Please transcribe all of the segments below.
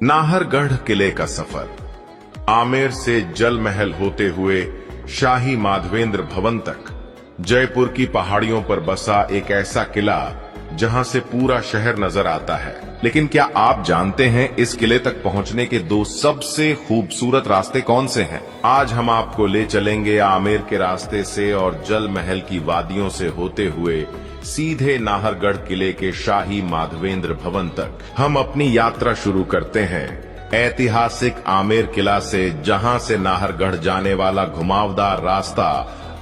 नाहरगढ़ किले का सफर। आमेर से जल महल होते हुए शाही माधवेंद्र भवन तक जयपुर की पहाड़ियों पर बसा एक ऐसा किला जहां से पूरा शहर नजर आता है। लेकिन क्या आप जानते हैं इस किले तक पहुंचने के दो सबसे खूबसूरत रास्ते कौन से हैं? आज हम आपको ले चलेंगे आमेर के रास्ते से और जल महल की वादियों से होते हुए सीधे नाहरगढ़ किले के शाही माधवेंद्र भवन तक। हम अपनी यात्रा शुरू करते हैं ऐतिहासिक आमेर किला से, जहां से नाहरगढ़ जाने वाला घुमावदार रास्ता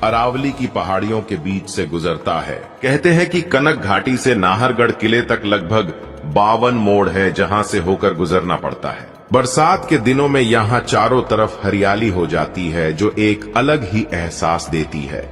अरावली की पहाड़ियों के बीच से गुजरता है। कहते हैं कि कनक घाटी से नाहरगढ़ किले तक लगभग 52 मोड़ है जहां से होकर गुजरना पड़ता है। बरसात के दिनों में यहाँ चारों तरफ हरियाली हो जाती है जो एक अलग ही एहसास देती है।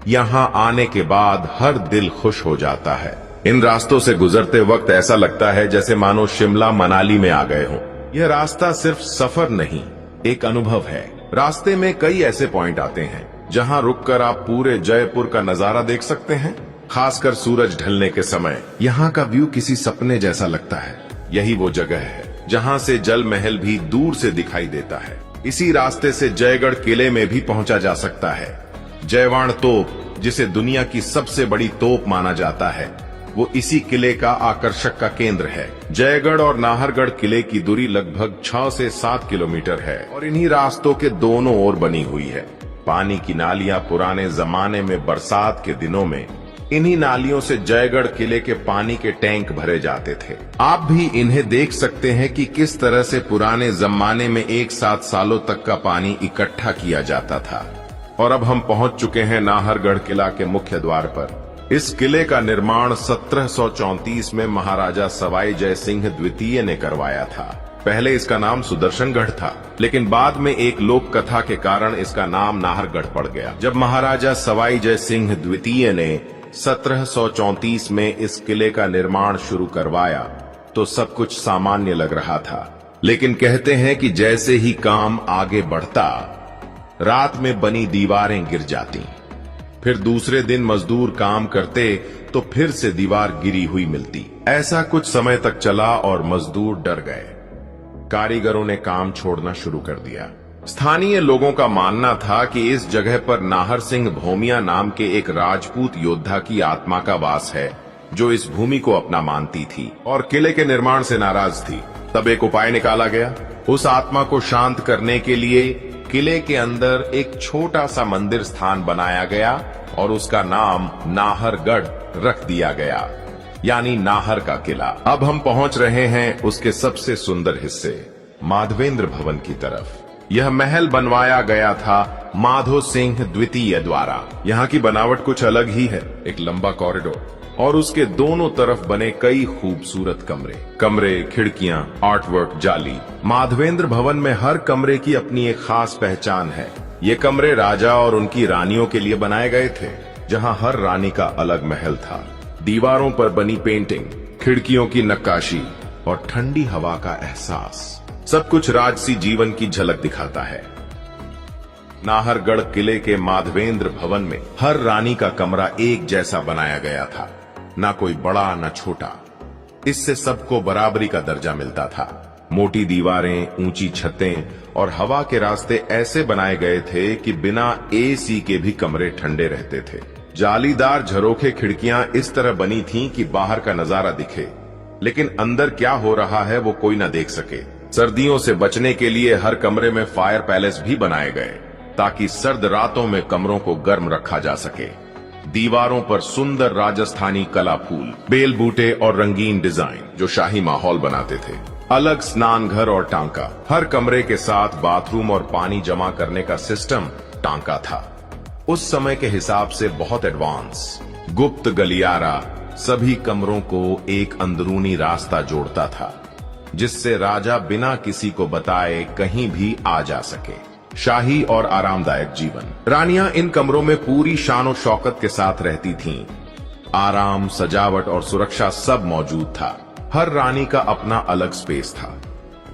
यहाँ आने के बाद हर दिल खुश हो जाता है। इन रास्तों से गुजरते वक्त ऐसा लगता है जैसे मानो शिमला मनाली में आ गए हों। यह रास्ता सिर्फ सफर नहीं, एक अनुभव है। रास्ते में कई ऐसे पॉइंट आते हैं जहां रुककर आप पूरे जयपुर का नजारा देख सकते हैं। खासकर सूरज ढलने के समय यहाँ का व्यू किसी सपने जैसा लगता है। यही वो जगह है जहां से जल महल भी दूर से दिखाई देता है। इसी रास्ते से जयगढ़ किले में भी पहुंचा जा सकता है। जयवाण तोप, जिसे दुनिया की सबसे बड़ी तोप माना जाता है, वो इसी किले का आकर्षक का केंद्र है। जयगढ़ और नाहरगढ़ किले की दूरी लगभग 6 से 7 किलोमीटर है और इन्हीं रास्तों के दोनों ओर बनी हुई है। पानी की नालियां पुराने जमाने में बरसात के दिनों में इन्हीं नालियों से जयगढ़ किले के पानी के टैंक भरे जाते थे। आप भी इन्हें देख सकते हैं कि किस तरह से पुराने जमाने में एक साथ सालों तक का पानी इकट्ठा किया जाता था। और अब हम पहुंच चुके हैं नाहरगढ़ किला के मुख्य द्वार पर। इस किले का निर्माण 1734 में महाराजा सवाई जय सिंह द्वितीय ने करवाया था। पहले इसका नाम सुदर्शनगढ़ था, लेकिन बाद में एक लोक कथा के कारण इसका नाम नाहरगढ़ पड़ गया। जब महाराजा सवाई जय सिंह द्वितीय ने 1734 में इस किले का निर्माण शुरू करवाया तो सब कुछ सामान्य लग रहा था। लेकिन कहते हैं कि जैसे ही काम आगे बढ़ता, रात में बनी दीवारें गिर जाती। फिर दूसरे दिन मजदूर काम करते तो फिर से दीवार गिरी हुई मिलती। ऐसा कुछ समय तक चला और मजदूर डर गए। कारीगरों ने काम छोड़ना शुरू कर दिया। स्थानीय लोगों का मानना था कि इस जगह पर नाहर सिंह भोमिया नाम के एक राजपूत योद्धा की आत्मा का वास है, जो इस भूमि को अपना मानती थी और किले के निर्माण से नाराज थी। तब एक उपाय निकाला गया। उस आत्मा को शांत करने के लिए किले के अंदर एक छोटा सा मंदिर स्थान बनाया गया और उसका नाम नाहरगढ़ रख दिया गया, यानी नाहर का किला। अब हम पहुंच रहे हैं उसके सबसे सुंदर हिस्से, माधवेंद्र भवन की तरफ। यह महल बनवाया गया था माधो सिंह द्वितीय द्वारा। यहाँ की बनावट कुछ अलग ही है। एक लंबा कॉरिडोर और उसके दोनों तरफ बने कई खूबसूरत कमरे, खिड़कियां, आर्टवर्क, जाली। माधवेंद्र भवन में हर कमरे की अपनी एक खास पहचान है। ये कमरे राजा और उनकी रानियों के लिए बनाए गए थे, जहाँ हर रानी का अलग महल था। दीवारों पर बनी पेंटिंग, खिड़कियों की नक्काशी और ठंडी हवा का एहसास, सब कुछ राजसी जीवन की झलक दिखाता है। नाहरगढ़ किले के माधवेंद्र भवन में हर रानी का कमरा एक जैसा बनाया गया था, ना कोई बड़ा ना छोटा। इससे सबको बराबरी का दर्जा मिलता था। मोटी दीवारें, ऊंची छतें और हवा के रास्ते ऐसे बनाए गए थे कि बिना एसी के भी कमरे ठंडे रहते थे। जालीदार झरोखे खिड़कियां इस तरह बनी थीं कि बाहर का नजारा दिखे, लेकिन अंदर क्या हो रहा है वो कोई न देख सके। सर्दियों से बचने के लिए हर कमरे में फायर पैलेस भी बनाए गए, ताकि सर्द रातों में कमरों को गर्म रखा जा सके। दीवारों पर सुंदर राजस्थानी कला फूल, बेल बूटे और रंगीन डिजाइन जो शाही माहौल बनाते थे। अलग स्नान घर और टांका, हर कमरे के साथ बाथरूम और पानी जमा करने का सिस्टम टांका था। उस समय के हिसाब से बहुत एडवांस। गुप्त गलियारा सभी कमरों को एक अंदरूनी रास्ता जोड़ता था, जिससे राजा बिना किसी को बताए कहीं भी आ जा सके। शाही और आरामदायक जीवन। रानियां इन कमरों में पूरी शान शौकत के साथ रहती थीं। आराम, सजावट और सुरक्षा सब मौजूद था। हर रानी का अपना अलग स्पेस था,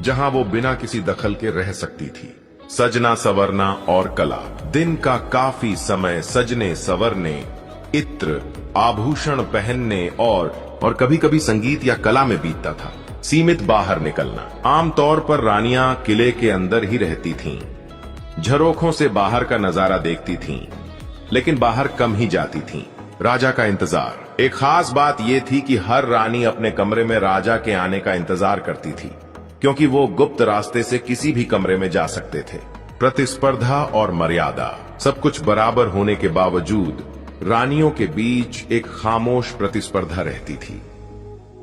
जहां वो बिना किसी दखल के रह सकती थी। सजना संवरना और कला। दिन का काफी समय सजने संवरने, इत्र, आभूषण पहनने और कभी कभी संगीत या कला में बीतता था। सीमित बाहर निकलना। आमतौर पर रानियां किले के अंदर ही रहती थीं, झरोखों से बाहर का नजारा देखती थीं, लेकिन बाहर कम ही जाती थीं। राजा का इंतजार। एक खास बात यह थी कि हर रानी अपने कमरे में राजा के आने का इंतजार करती थी, क्योंकि वो गुप्त रास्ते से किसी भी कमरे में जा सकते थे। प्रतिस्पर्धा और मर्यादा। सब कुछ बराबर होने के बावजूद रानियों के बीच एक खामोश प्रतिस्पर्धा रहती थी,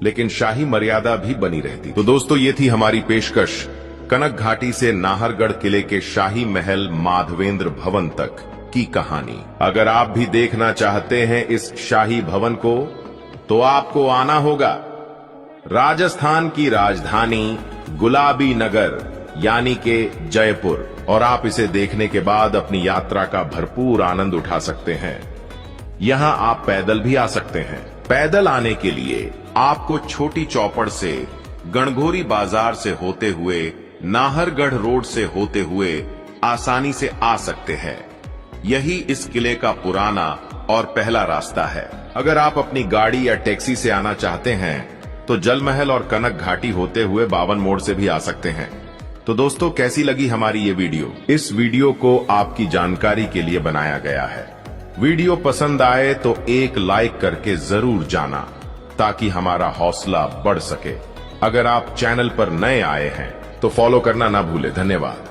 लेकिन शाही मर्यादा भी बनी रहती। तो दोस्तों, ये थी हमारी पेशकश कनक घाटी से नाहरगढ़ किले के शाही महल माधवेंद्र भवन तक की कहानी। अगर आप भी देखना चाहते हैं इस शाही भवन को, तो आपको आना होगा राजस्थान की राजधानी गुलाबी नगर यानी के जयपुर, और आप इसे देखने के बाद अपनी यात्रा का भरपूर आनंद उठा सकते हैं। यहां आप पैदल भी आ सकते हैं। पैदल आने के लिए आपको छोटी चौपड़ से, गणगोरी बाजार से होते हुए, नाहरगढ़ रोड से होते हुए आसानी से आ सकते हैं। यही इस किले का पुराना और पहला रास्ता है। अगर आप अपनी गाड़ी या टैक्सी से आना चाहते हैं तो जल महल और कनक घाटी होते हुए 52 मोड़ से भी आ सकते हैं। तो दोस्तों, कैसी लगी हमारी ये वीडियो? इस वीडियो को आपकी जानकारी के लिए बनाया गया है। वीडियो पसंद आए तो एक लाइक करके जरूर जाना, ताकि हमारा हौसला बढ़ सके। अगर आप चैनल पर नए आए हैं तो फॉलो करना ना भूलें। धन्यवाद।